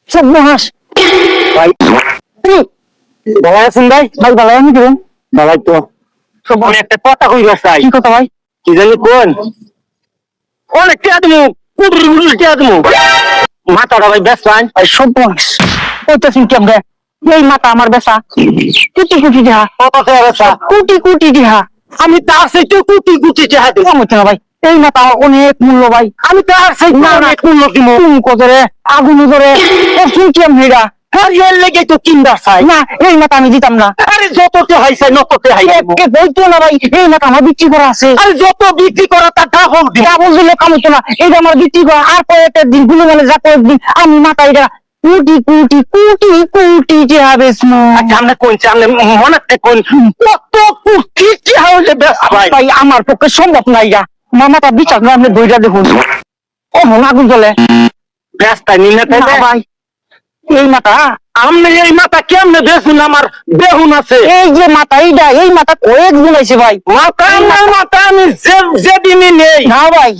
সব মহাস ভাই ভালো আছেন ভাই? ভাই ভালো আমি কেমন ভাই তো সব একটা কথা কইবা চাই। কি কথা ভাই? কি জানি কোন অনেক টিয়া দিমু কুটুরি কুটুরি টিয়া দিমু মাথাটা ভাই ব্যস্ত আইন ভাই সব মহাস কইতেছেন কেমন এই মাথা আমার বেসা কোটি কোটি টাকা কত টাকা বেচা? কোটি কোটি টাকা আমি তার সাথে কোটি কোটি টাকা দিই। কম হচ্ছে না ভাই এই মাথা অনেক মূল্য ভাই আমি তার সাথে না, না। অনেক মূল্য দিমু। কোন কদরে আগুন ধরে শুন কেমন হেরা আর এর লেগে তো কিনবার চাই। না এই মাথা আমি দিতাম না আরে যত টেহাই চাই নত টেহাই দিমু। বলতো না ভাই এই মাথা আমার বিক্রি করা আছে আরে যত বিক্রি করা তার ডাবল দিমু। ডাবল দিলে কাম হতো না এইটা আমার বিক্রি করা আর কয়েকটা দিন গুলো মানে যা কয়েকদিন আমি মাথা এটা কোটি কোটি কোটি কোটি টাকা বেচমু আচ্ছা আমরা কোনছে আমরা মনে কোন কত কোটি টাকা হইলে বেশ ভাই। ভাই আমার পক্ষে সম্ভব না ইয়া মামাটা বিচার না আপনি বইটা দেখুন ও মন আগুন জ্বলে ব্যস্ত নিলে না তাইলে ভাই এই মাথা আমনে এই মাথা কেমনে বেশুন আমার বেহুন আছে। এই যে মাথা এইটা এই মাথা কয়েক গুণ আছে ভাই মাথা আমার মাথা আমি যেদিনই নেই না ভাই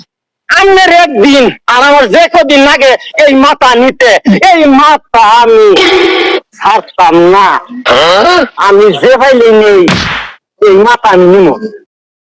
আমনের একদিন আর আমার যে কদিন লাগে এই মাথা নিতে এই মাথা আমি ছাড়তাম না। আমি যে ভাইলে নেই এই মাথা আমি নিব।